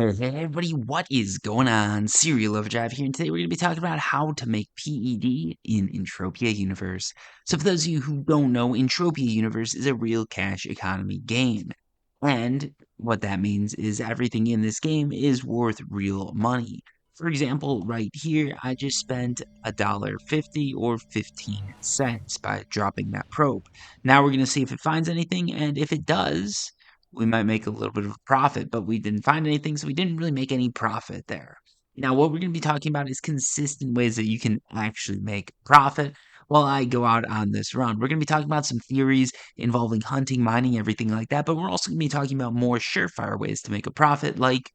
Hey everybody, what is going on? Serial Overdrive here, and today we're going to be talking about how to make PED in Entropia Universe. So for those of you who don't know, Entropia Universe is a real cash economy game. And what that means is everything in this game is worth real money. For example, right here, I just spent $1.50 or 15 cents by dropping that probe. Now we're going to see if it finds anything, and if it does, we might make a little bit of a profit, but we didn't find anything, so we didn't really make any profit there. Now, what we're going to be talking about is consistent ways that you can actually make profit while I go out on this run. We're going to be talking about some theories involving hunting, mining, everything like that, but we're also going to be talking about more surefire ways to make a profit, like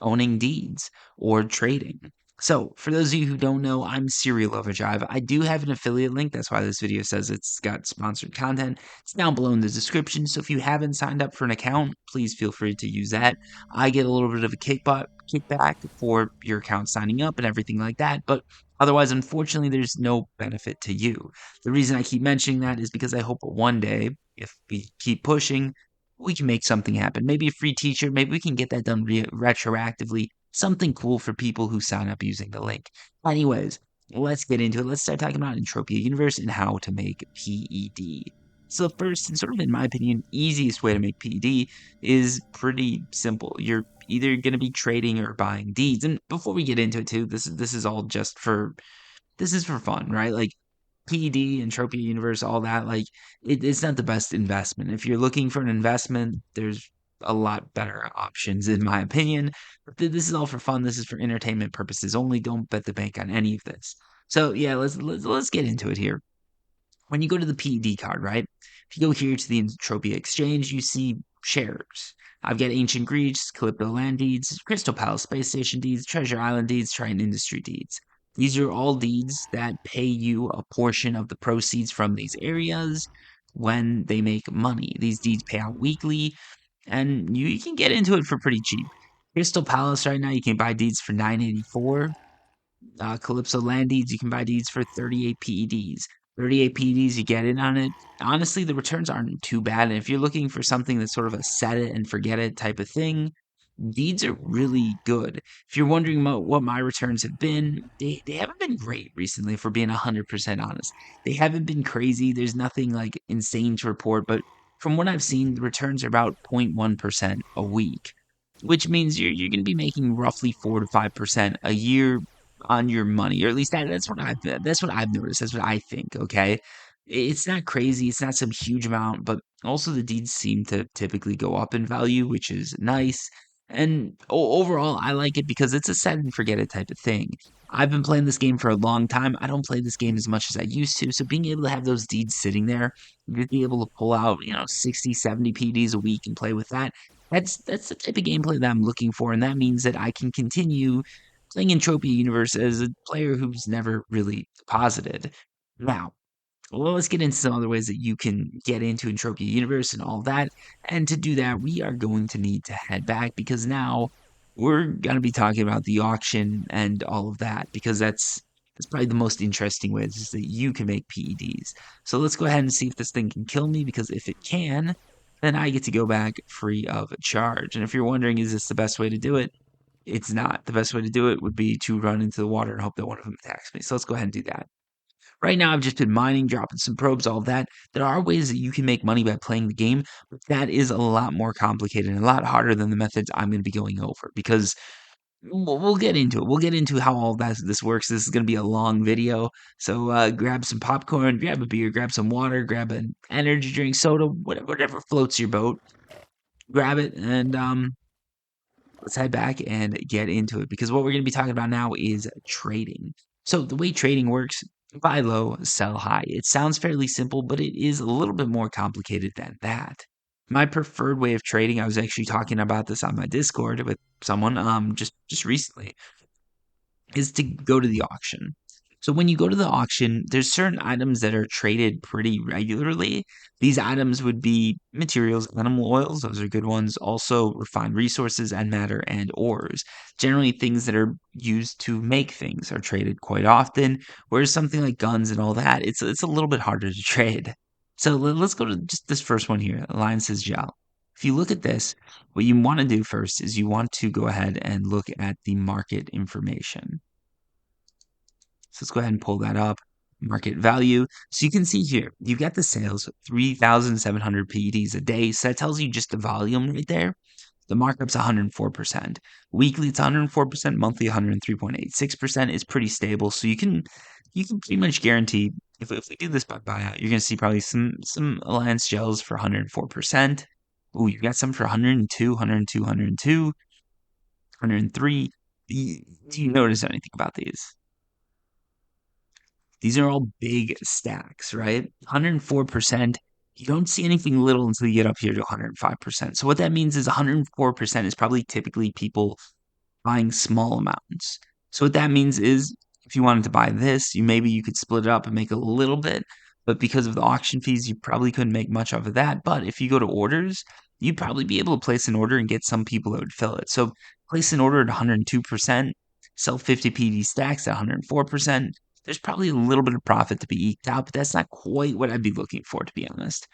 owning deeds or trading. So, for those of you who don't know, I'm Serial Overdrive. I do have an affiliate link. That's why this video says it's got sponsored content. It's down below in the description. So, if you haven't signed up for an account, please feel free to use that. I get a little bit of a kickback for your account signing up and everything like that. But otherwise, unfortunately, there's no benefit to you. The reason I keep mentioning that is because I hope one day, if we keep pushing, we can make something happen. Maybe a free t-shirt. Maybe we can get that done retroactively. Something cool for people who sign up using the link. Anyways, let's get into it. Let's start talking about Entropia Universe and how to make PED. So first, and sort of in my opinion, easiest way to make PED is pretty simple. You're either going to be trading or buying deeds. And before we get into it too, this is all just for this is for fun, right? Like PED, Entropia Universe, all that, like it's not the best investment. If you're looking for an investment, there's a lot better options, in my opinion. But this is all for fun. This is for entertainment purposes only. Don't bet the bank on any of this. So yeah, let's get into it here. When you go to the PED card, right? If you go here to the Entropia Exchange, you see shares. I've got Ancient Greece, Calypso Land Deeds, Crystal Palace Space Station Deeds, Treasure Island Deeds, Triton Industry Deeds. These are all deeds that pay you a portion of the proceeds from these areas when they make money. These deeds pay out weekly, and you can get into it for pretty cheap. Crystal Palace right now, you can buy deeds for 984. Calypso Land Deeds, you can buy deeds for 38 PEDs. 38 PEDs, you get in on it. Honestly, the returns aren't too bad. And if you're looking for something that's sort of a set it and forget it type of thing, deeds are really good. If you're wondering what my returns have been, they haven't been great recently, if we're being 100% honest. They haven't been crazy. There's nothing like insane to report, but from what I've seen, the returns are about 0.1% a week, which means you're going to be making roughly 4 to 5% a year on your money, or at least that's what I've noticed. That's what I think. Okay, it's not crazy. It's not some huge amount, but also the deeds seem to typically go up in value, which is nice. And overall, I like it because it's a set and forget it type of thing. I've been playing this game for a long time. I don't play this game as much as I used to. So being able to have those deeds sitting there, just be able to pull out, 60, 70 PDs a week and play with that. That's the type of gameplay that I'm looking for. And that means that I can continue playing Entropia Universe as a player who's never really deposited. Now, well, let's get into some other ways that you can get into Entropia Universe and all that. And to do that, we are going to need to head back because now we're going to be talking about the auction and all of that because that's probably the most interesting way is that you can make PEDs. So let's go ahead and see if this thing can kill me because if it can, then I get to go back free of charge. And if you're wondering, is this the best way to do it? It's not. The best way to do it would be to run into the water and hope that one of them attacks me. So let's go ahead and do that. Right now, I've just been mining, dropping some probes, all of that. There are ways that you can make money by playing the game, but that is a lot more complicated and a lot harder than the methods I'm going to be going over because we'll get into it. We'll get into how all this works. This is going to be a long video. So grab some popcorn, grab a beer, grab some water, grab an energy drink, soda, whatever floats your boat. Grab it and let's head back and get into it because what we're going to be talking about now is trading. So, the way trading works, buy low, sell high. It sounds fairly simple, but it is a little bit more complicated than that. My preferred way of trading, I was actually talking about this on my Discord with someone just recently, is to go to the auction. So when you go to the auction, there's certain items that are traded pretty regularly. These items would be materials, animal oils, those are good ones. Also refined resources and matter and ores. Generally things that are used to make things are traded quite often, whereas something like guns and all that, it's a little bit harder to trade. So let's go to just this first one here, Alliance's Gel. If you look at this, what you want to do first is you want to go ahead and look at the market information. So let's go ahead and pull that up. Market value. So you can see here, you've got the sales, 3,700 PEDs a day. So that tells you just the volume right there. The markup's 104%. Weekly, it's 104%. Monthly, 103.86% is pretty stable. So you can pretty much guarantee if we do this by buyout, you're gonna see probably some Alliance gels for 104%. Ooh, you got some for 102, 102, 102, 103. Do you notice anything about these? These are all big stacks, right? 104%. You don't see anything little until you get up here to 105%. So what that means is 104% is probably typically people buying small amounts. So what that means is if you wanted to buy this, you could split it up and make a little bit, but because of the auction fees, you probably couldn't make much off of that. But if you go to orders, you'd probably be able to place an order and get some people that would fill it. So place an order at 102%, sell 50 PD stacks at 104%. There's probably a little bit of profit to be eked out, but that's not quite what I'd be looking for, to be honest.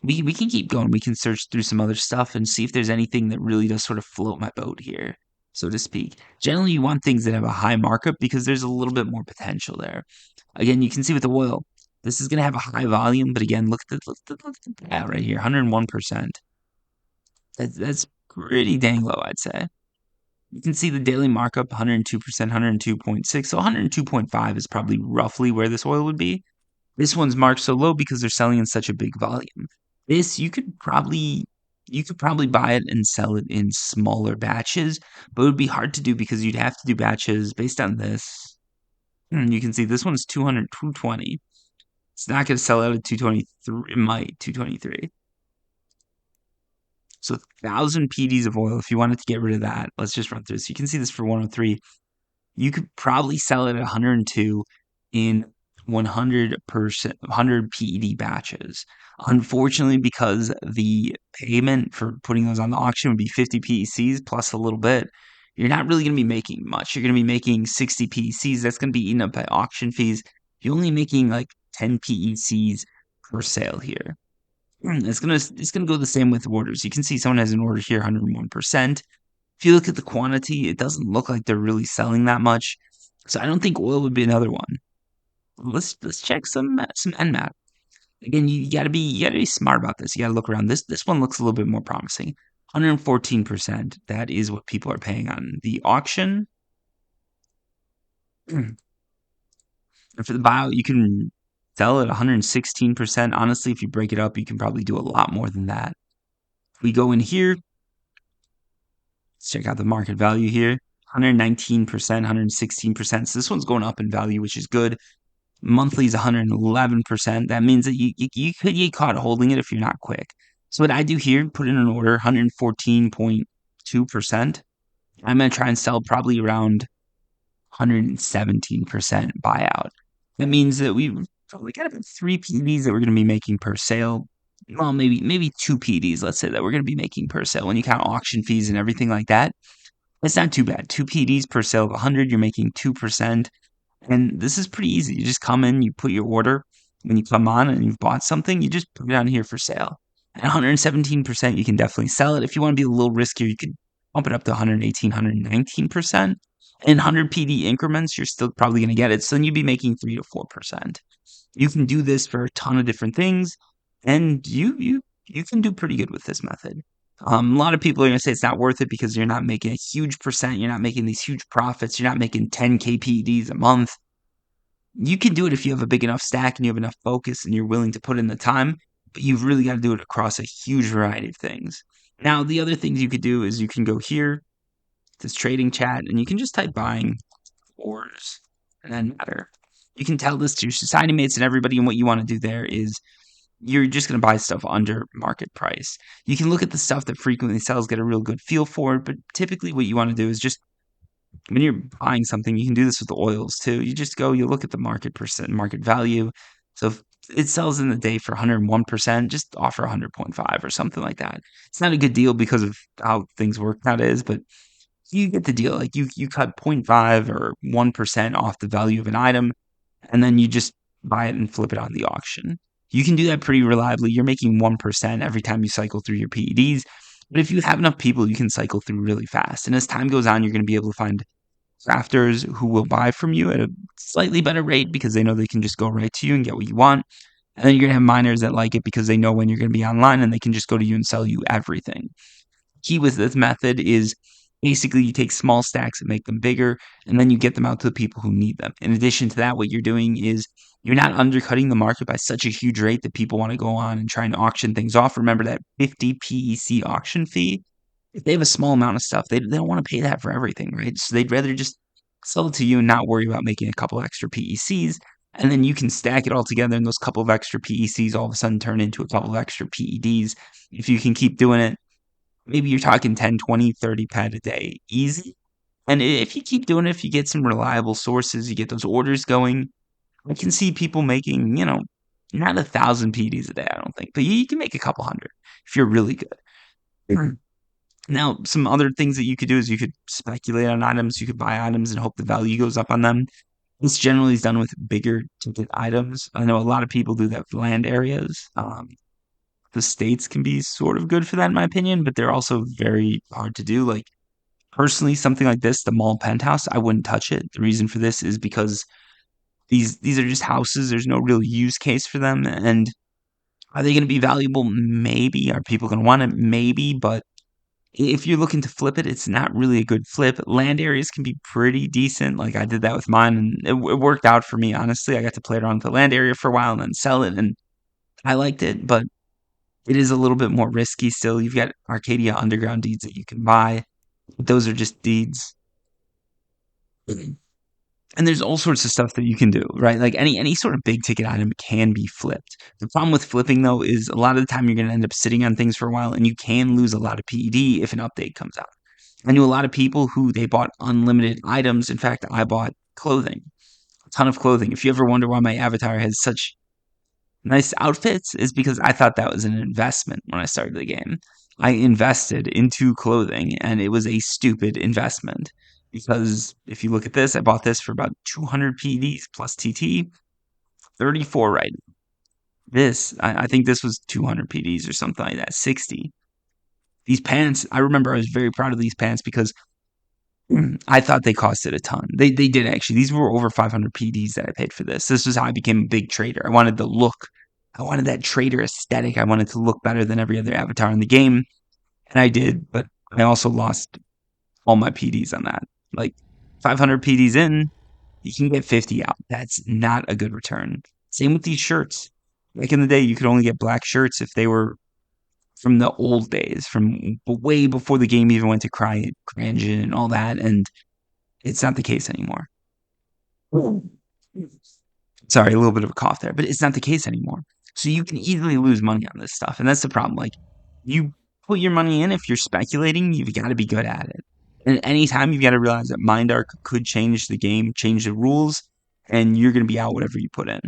We can keep going. We can search through some other stuff and see if there's anything that really does sort of float my boat here, so to speak. Generally, you want things that have a high markup because there's a little bit more potential there. Again, you can see with the oil, this is going to have a high volume, but again, look at that right here, 101%. That's pretty dang low, I'd say. You can see the daily markup, 102%, 102.6. So 102.5 is probably roughly where this oil would be. This one's marked so low because they're selling in such a big volume. This you could probably buy it and sell it in smaller batches, but it would be hard to do because you'd have to do batches based on this. You can see this one's 200, 220. It's not going to sell out at 223. It might 223. So 1,000 PDs of oil. If you wanted to get rid of that, let's just run through this. You can see this for 103. You could probably sell it at 102 in 100 PED batches. Unfortunately, because the payment for putting those on the auction would be 50 PECs plus a little bit, you're not really going to be making much. You're going to be making 60 PECs. That's going to be eaten up by auction fees. You're only making like 10 PECs per sale here. It's gonna go the same with orders. You can see someone has an order here, 101%. If you look at the quantity, it doesn't look like they're really selling that much. So I don't think oil would be another one. Let's check some Nmap. Again, you gotta be smart about this. You gotta look around. This one looks a little bit more promising. 114%. That is what people are paying on the auction. And for the buyout, you can sell at 116%. Honestly, if you break it up, you can probably do a lot more than that. If we go in here, let's check out the market value here. 119%, 116%. So this one's going up in value, which is good. Monthly is 111%. That means that you could get caught holding it if you're not quick. So what I do here, put in an order, 114.2%. I'm going to try and sell probably around 117% buyout. That means that we probably got about 3 PDs that we're going to be making per sale. Well, maybe 2 PDs, let's say, that we're going to be making per sale. When you count auction fees and everything like that, it's not too bad. 2 PDs per sale of 100, you're making 2%. And this is pretty easy. You just come in, you put your order. When you come on and you've bought something, you just put it on here for sale. At 117%, you can definitely sell it. If you want to be a little riskier, you could bump it up to 118, 119%. In 100 PD increments, you're still probably going to get it. So then you'd be making 3 to 4%. You can do this for a ton of different things, and you can do pretty good with this method. A lot of people are going to say it's not worth it because you're not making a huge percent. You're not making these huge profits. You're not making 10K PEDs a month. You can do it if you have a big enough stack and you have enough focus and you're willing to put in the time, but you've really got to do it across a huge variety of things. Now, the other things you could do is you can go here, this trading chat, and you can just type buying orders and then matter. You can tell this to your society mates and everybody, and what you want to do there is you're just going to buy stuff under market price. You can look at the stuff that frequently sells, get a real good feel for it, but typically what you want to do is just when you're buying something, you can do this with the oils too. You just go, you look at the market value. So if it sells in the day for 101%, just offer 100.5 or something like that. It's not a good deal because of how things work nowadays, but you get the deal. Like you cut 0.5 or 1% off the value of an item, and then you just buy it and flip it on the auction. You can do that pretty reliably. You're making 1% every time you cycle through your PEDs. But if you have enough people, you can cycle through really fast. And as time goes on, you're going to be able to find crafters who will buy from you at a slightly better rate because they know they can just go right to you and get what you want. And then you're going to have miners that like it because they know when you're going to be online and they can just go to you and sell you everything. Key with this method is basically you take small stacks and make them bigger, and then you get them out to the people who need them. In addition to that, what you're doing is you're not undercutting the market by such a huge rate that people want to go on and try and auction things off. Remember that 50 PEC auction fee? If they have a small amount of stuff, they don't want to pay that for everything, right? So they'd rather just sell it to you and not worry about making a couple extra PECs. And then you can stack it all together, and those couple of extra PECs all of a sudden turn into a couple of extra PEDs. If you can keep doing it, maybe you're talking 10, 20, 30 pad a day easy. And if you keep doing it, if you get some reliable sources, you get those orders going, I can see people making, not 1,000 PDs a day, I don't think, but you can make a couple hundred if you're really good. Now, some other things that you could do is you could speculate on items, you could buy items and hope the value goes up on them. This generally is done with bigger ticket items. I know a lot of people do that for land areas. The states can be sort of good for that, in my opinion, but they're also very hard to do. Like, personally, something like this, the mall penthouse, I wouldn't touch it. The reason for this is because these are just houses. There's no real use case for them. And are they going to be valuable? Maybe. Are people going to want it? Maybe. But if you're looking to flip it, it's not really a good flip. Land areas can be pretty decent. Like I did that with mine, and it worked out for me, honestly. I got to play around with the land area for a while and then sell it, and I liked it. But it is a little bit more risky still. You've got Arcadia Underground deeds that you can buy. Those are just deeds. And there's all sorts of stuff that you can do, right? Like any sort of big ticket item can be flipped. The problem with flipping though is a lot of the time you're going to end up sitting on things for a while, and you can lose a lot of PED if an update comes out. I knew a lot of people who they bought unlimited items. In fact, I bought clothing, a ton of clothing. If you ever wonder why my avatar has such nice outfits, is because I thought that was an investment when I started the game. I invested into clothing, and it was a stupid investment. Because if you look at this, I bought this for about 200 PEDs plus TT, 34 right now. This, I think this was 200 PEDs or something like that, 60. These pants, I remember I was very proud of these pants because I thought they costed a ton. They did actually. These were over 500 PEDs that I paid for this. This was how I became a big trader. I wanted the look. I wanted that trader aesthetic. I wanted to look better than every other avatar in the game. And I did, but I also lost all my PEDs on that. Like 500 PEDs in, you can get 50 out. That's not a good return. Same with these shirts. Back in the day, you could only get black shirts if they were from the old days, from way before the game even went to CryEngine and all that, and it's not the case anymore. Sorry, a little bit of a cough there, but it's not the case anymore. So you can easily lose money on this stuff, and that's the problem. Like, you put your money in, if you're speculating, you've got to be good at it. And anytime you've got to realize that Mindark could change the game, change the rules, and you're going to be out whatever you put in.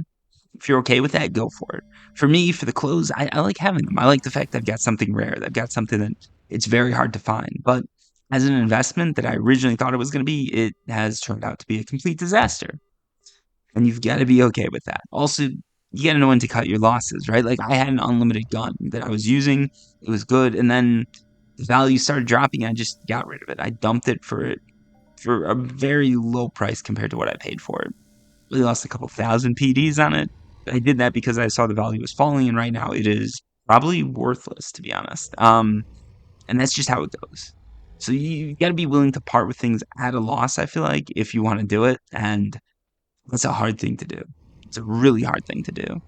If you're okay with that, go for it. For me, for the clothes, I like having them. I like the fact that I've got something rare. That I've got something that it's very hard to find. But as an investment that I originally thought it was going to be, it has turned out to be a complete disaster. And you've got to be okay with that. Also, you got to know when to cut your losses, right? Like I had an unlimited gun that I was using. It was good. And then the value started dropping. And I just got rid of it. I dumped it for a very low price compared to what I paid for it. Really lost a couple thousand PDs on it. I did that because I saw the value was falling, and right now it is probably worthless, to be honest. And that's just how it goes. So you got to be willing to part with things at a loss, I feel like, if you want to do it, and that's a hard thing to do. It's a really hard thing to do.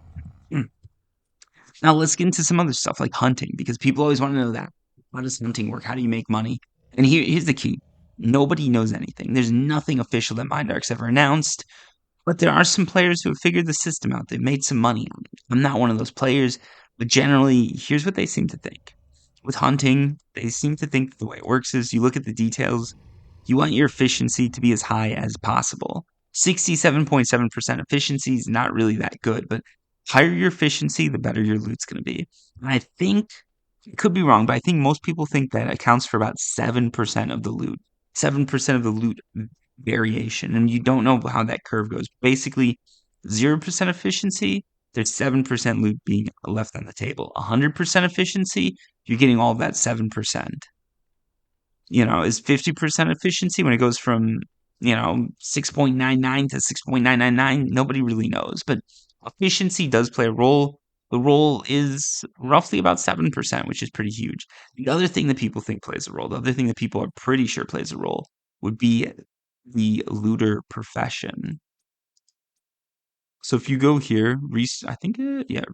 Now let's get into some other stuff like hunting, because people always want to know that. How does hunting work? How do you make money? And here's the key. Nobody knows anything. There's nothing official that Mindark's ever announced. But there are some players who have figured the system out. They've made some money on it. I'm not one of those players, but generally, here's what they seem to think. With hunting, they seem to think that the way it works is you look at the details, you want your efficiency to be as high as possible. 67.7% efficiency is not really that good, but higher your efficiency, the better your loot's going to be. And I think, I could be wrong, but I think most people think that accounts for about 7% of the loot. 7% of the loot variation, and you don't know how that curve goes. Basically, 0% efficiency there's 7% loot being left on the table. 100% efficiency, you're getting all of that 7%. Is 50% efficiency when it goes from, 6.99 to 6.999? Nobody really knows. But efficiency does play a role. The role is roughly about 7%, which is pretty huge. The other thing that people think plays a role, the other thing that people are pretty sure plays a role, would be the looter profession. So if you go here,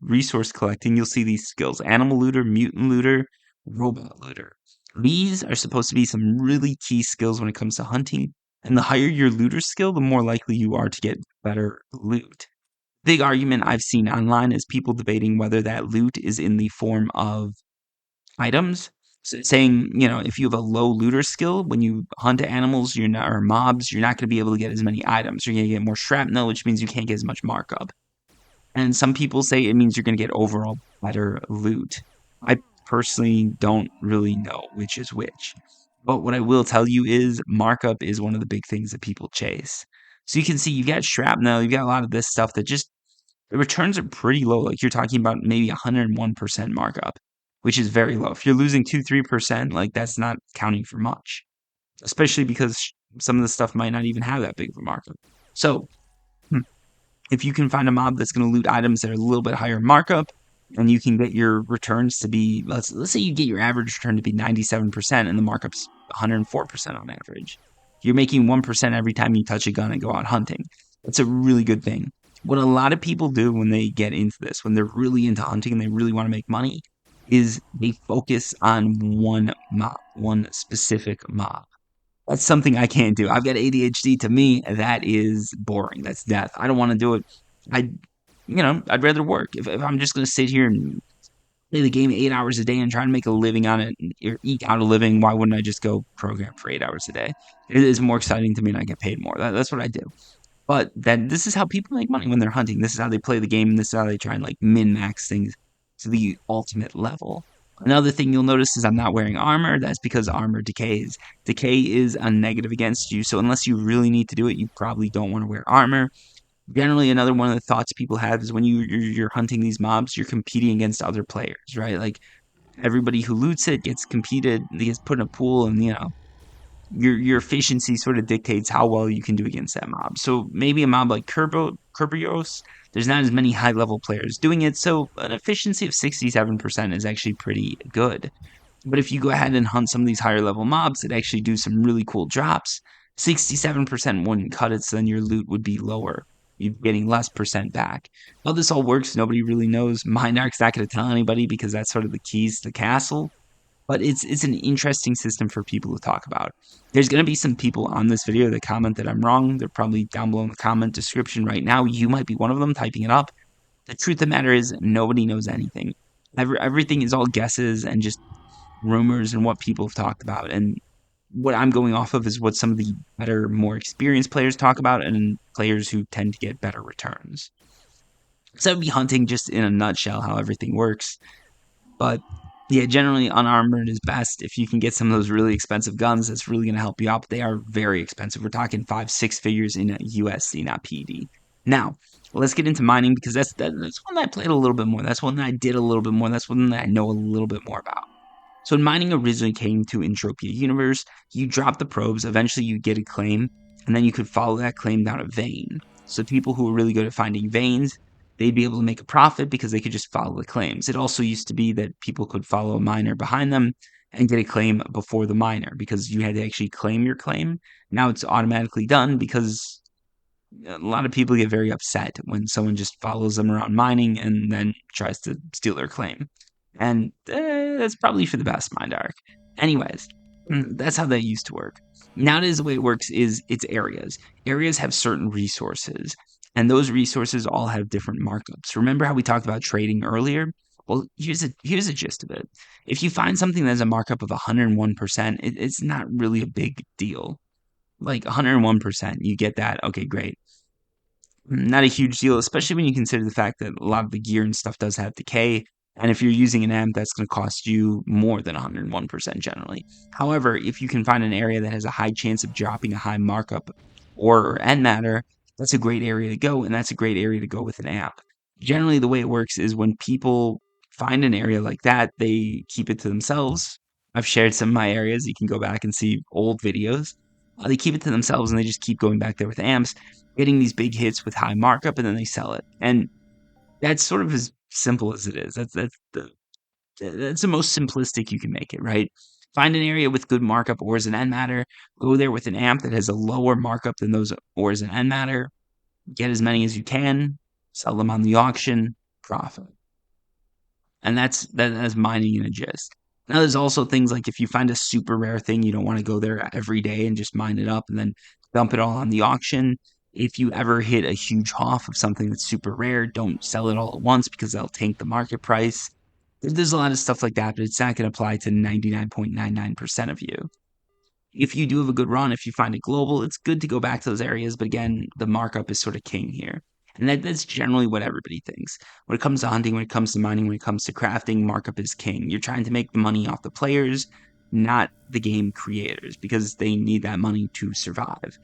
resource collecting, you'll see these skills: animal looter, mutant looter, robot looter. These are supposed to be some really key skills when it comes to hunting. And the higher your looter skill, the more likely you are to get better loot. Big argument I've seen online is people debating whether that loot is in the form of items. So saying, if you have a low looter skill, when you hunt animals, or mobs, you're not going to be able to get as many items. You're going to get more shrapnel, which means you can't get as much markup. And some people say it means you're going to get overall better loot. I personally don't really know which is which. But what I will tell you is markup is one of the big things that people chase. So you can see you've got shrapnel, you've got a lot of this stuff that just the returns are pretty low. Like you're talking about maybe 101% markup, which is very low. If you're losing 2-3%, like that's not counting for much, especially because some of the stuff might not even have that big of a markup. So if you can find a mob that's going to loot items that are a little bit higher markup, and you can get your returns to be, let's say you get your average return to be 97% and the markup's 104% on average. You're making 1% every time you touch a gun and go out hunting. That's a really good thing. What a lot of people do when they get into this, when they're really into hunting and they really want to make money, is they focus on one mob, one specific mob. That's something I can't do. I've got ADHD. To me, that is boring. That's death. I don't want to do it. I, I'd rather work. If I'm just going to sit here and play the game 8 hours a day and try to make a living on it, or eke out a living, why wouldn't I just go program for 8 hours a day? It is more exciting to me and I get paid more. That's what I do. But this is how people make money when they're hunting. This is how they play the game. And this is how they try and like min max things to the ultimate level. Another thing you'll notice is I'm not wearing armor. That's because armor decays. Decay is a negative against you. So unless you really need to do it, you probably don't want to wear armor. Generally, another one of the thoughts people have is when you're hunting these mobs, you're competing against other players, right? Like everybody who loots it gets competed, gets put in a pool, and your efficiency sort of dictates how well you can do against that mob. So maybe a mob like Kerberos, there's not as many high level players doing it, so an efficiency of 67% is actually pretty good. But if you go ahead and hunt some of these higher level mobs that actually do some really cool drops, 67% wouldn't cut it, so then your loot would be lower. You're getting less percent back. How this all works, nobody really knows. Mindark's not going to tell anybody because that's sort of the keys to the castle. But it's an interesting system for people to talk about. There's going to be some people on this video that comment that I'm wrong. They're probably down below in the comment description right now. You might be one of them typing it up. The truth of the matter is nobody knows anything. Everything is all guesses and just rumors and what people have talked about. And what I'm going off of is what some of the better, more experienced players talk about and players who tend to get better returns. So that'd be hunting just in a nutshell, how everything works. But yeah, generally unarmored is best. If you can get some of those really expensive guns, that's really going to help you out. But they are very expensive. We're talking 5-6 figures in USD, not PED. Now, let's get into mining because that's one that I played a little bit more. That's one that I did a little bit more. That's one that I know a little bit more about. So when mining originally came to Entropia Universe, you drop the probes, eventually you get a claim, and then you could follow that claim down a vein. So people who were really good at finding veins, they'd be able to make a profit because they could just follow the claims. It also used to be that people could follow a miner behind them and get a claim before the miner because you had to actually claim your claim. Now it's automatically done because a lot of people get very upset when someone just follows them around mining and then tries to steal their claim. And that's probably for the best, Mindark. Anyways, that's how that used to work. Nowadays, the way it works is it's areas. Areas have certain resources, and those resources all have different markups. Remember how we talked about trading earlier? Well, here's a gist of it. If you find something that has a markup of 101%, it's not really a big deal. Like 101%, you get that. Okay, great. Not a huge deal, especially when you consider the fact that a lot of the gear and stuff does have decay. And if you're using an amp, that's going to cost you more than 101% generally. However, if you can find an area that has a high chance of dropping a high markup or end matter, that's a great area to go, and that's a great area to go with an amp. Generally, the way it works is when people find an area like that, they keep it to themselves. I've shared some of my areas. You can go back and see old videos. They keep it to themselves and they just keep going back there with amps, getting these big hits with high markup, and then they sell it. And that's sort of as simple as it is. That's the most simplistic you can make it, right? Find an area with good markup ores and end matter. Go there with an amp that has a lower markup than those ores and end matter. Get as many as you can. Sell them on the auction. Profit. And that's mining in a gist. Now there's also things like if you find a super rare thing, you don't want to go there every day and just mine it up and then dump it all on the auction. If you ever hit a huge off of something that's super rare, don't sell it all at once because that'll tank the market price. There's a lot of stuff like that, but it's not going to apply to 99.99% of you. If you do have a good run, if you find it global, it's good to go back to those areas. But again, the markup is sort of king here. And that's generally what everybody thinks. When it comes to hunting, when it comes to mining, when it comes to crafting, markup is king. You're trying to make the money off the players, not the game creators, because they need that money to survive.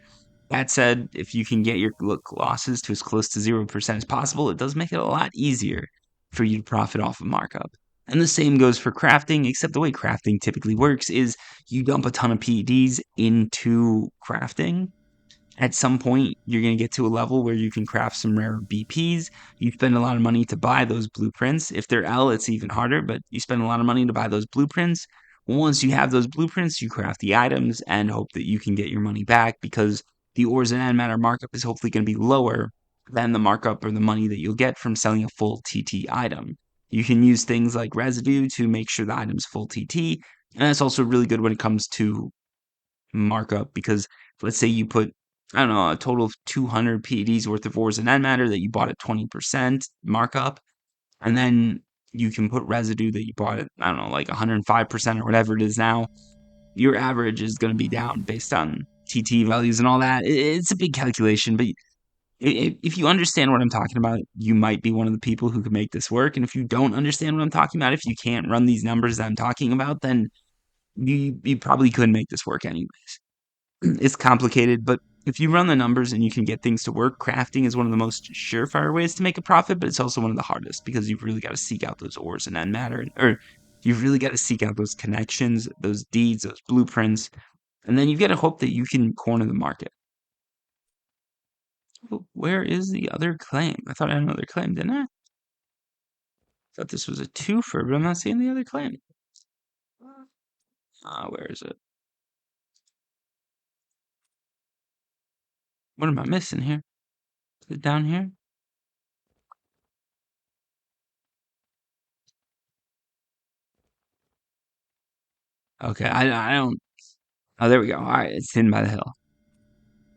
That said, if you can get your losses to as close to 0% as possible, it does make it a lot easier for you to profit off of markup. And the same goes for crafting, except the way crafting typically works is you dump a ton of PEDs into crafting. At some point, you're going to get to a level where you can craft some rare BPs. You spend a lot of money to buy those blueprints. If they're L, it's even harder, but you spend a lot of money to buy those blueprints. Once you have those blueprints, you craft the items and hope that you can get your money back because the ores and antimatter markup is hopefully going to be lower than the markup or the money that you'll get from selling a full TT item. You can use things like residue to make sure the item's full TT, and that's also really good when it comes to markup because let's say you put I don't know a total of 200 PEDs worth of ores and end matter that you bought at 20% markup, and then you can put residue that you bought at I don't know like 105% or whatever it is now. Your average is going to be down based on TT values and all that. It's a big calculation, but if you understand what I'm talking about, you might be one of the people who can make this work. And if you don't understand what I'm talking about, if you can't run these numbers that I'm talking about, then you probably couldn't make this work anyways. It's complicated, but if you run the numbers and you can get things to work, crafting is one of the most surefire ways to make a profit, but it's also one of the hardest because you've really got to seek out those ores and end matter, or you've really got to seek out those connections, those deeds, those blueprints, and then you've got to hope that you can corner the market. Where is the other claim? I thought I had another claim, didn't I? Thought this was a twofer, but I'm not seeing the other claim. Where is it? What am I missing here? Is it down here? Okay, I don't. Oh, there we go. All right, it's hidden by the hill.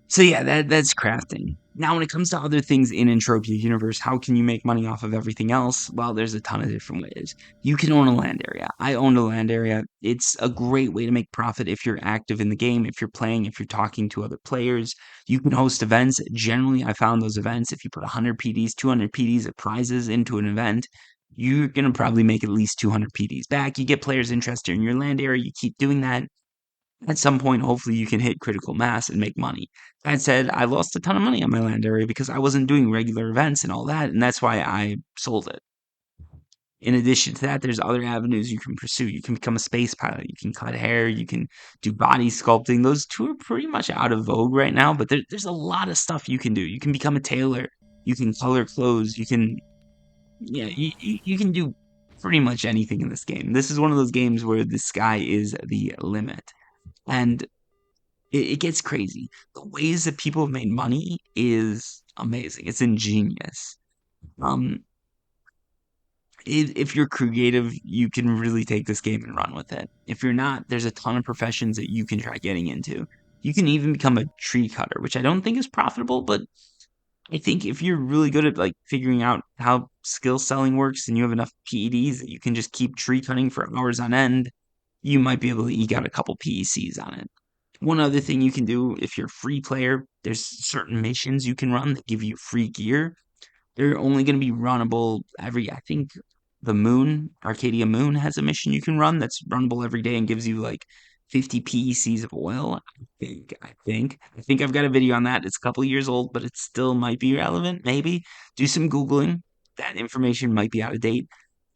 So yeah, that's crafting. Now, when it comes to other things in Entropia Universe, how can you make money off of everything else? Well, there's a ton of different ways. You can own a land area. I own a land area. It's a great way to make profit if you're active in the game, if you're playing, if you're talking to other players. You can host events. Generally, I found those events, if you put 100 PDs, 200 PDs of prizes into an event, you're going to probably make at least 200 PDs back. You get players interested in your land area. You keep doing that at some point, hopefully, you can hit critical mass and make money. That said, I lost a ton of money on my land area because I wasn't doing regular events and all that, and that's why I sold it. In addition to that, there's other avenues you can pursue. You can become a space pilot. You can cut hair. You can do body sculpting. Those two are pretty much out of vogue right now, but there's a lot of stuff you can do. You can become a tailor. You can color clothes. You can do pretty much anything in this game. This is one of those games where the sky is the limit. And it gets crazy. The ways that people have made money is amazing. It's ingenious. Um, if you're creative, you can really take this game and run with it. If you're not, there's a ton of professions that you can try getting into. You can even become a tree cutter, which I don't think is profitable, but I think if you're really good at like figuring out how skill selling works and you have enough PEDs that you can just keep tree cutting for hours on end, you might be able to eke out a couple PECs on it. One other thing you can do if you're a free player, there's certain missions you can run that give you free gear. They're only going to be runnable I think the Moon, Arcadia Moon has a mission you can run that's runnable every day and gives you like 50 PECs of oil. I think I've got a video on that. It's a couple years old, but it still might be relevant. Maybe do some Googling. that information might be out of date.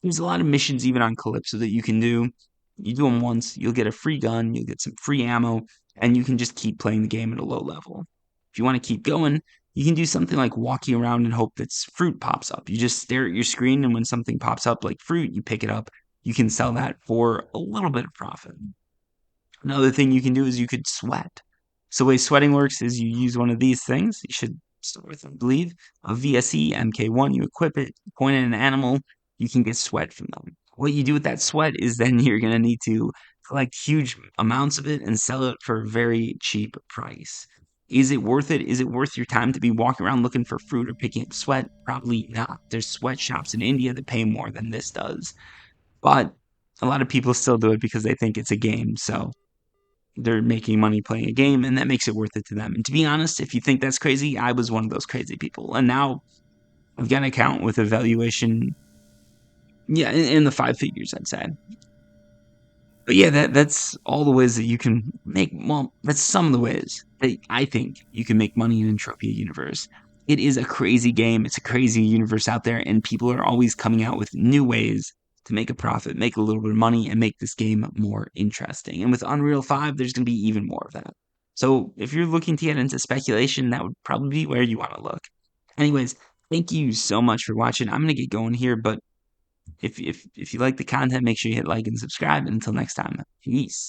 There's a lot of missions even on Calypso that you can do. You do them once, you'll get a free gun, you'll get some free ammo, and you can just keep playing the game at a low level. If you want to keep going, you can do something like walking around and hope that fruit pops up. You just stare at your screen, and when something pops up like fruit, you pick it up. You can sell that for a little bit of profit. Another thing you can do is you could sweat. So the way sweating works is you use one of these things. You should start with, I believe, a VSE MK1. You equip it, point at an animal, you can get sweat from them. What you do with that sweat is then you're going to need to collect huge amounts of it and sell it for a very cheap price. Is it worth it? Is it worth your time to be walking around looking for fruit or picking up sweat? Probably not. There's sweatshops in India that pay more than this does. But a lot of people still do it because they think it's a game. So they're making money playing a game, and that makes it worth it to them. And to be honest, if you think that's crazy, I was one of those crazy people. And now I've got an account with a valuation, yeah, in the five figures, I'd say. But yeah, that's all the ways that you can make. Well, that's some of the ways that I think you can make money in Entropia Universe. It is a crazy game. It's a crazy universe out there, and people are always coming out with new ways to make a profit, make a little bit of money, and make this game more interesting. And with Unreal 5, there's going to be even more of that. So if you're looking to get into speculation, that would probably be where you want to look. Anyways, thank you so much for watching. I'm going to get going here, but if you like the content, make sure you hit like and subscribe. And until next time, peace.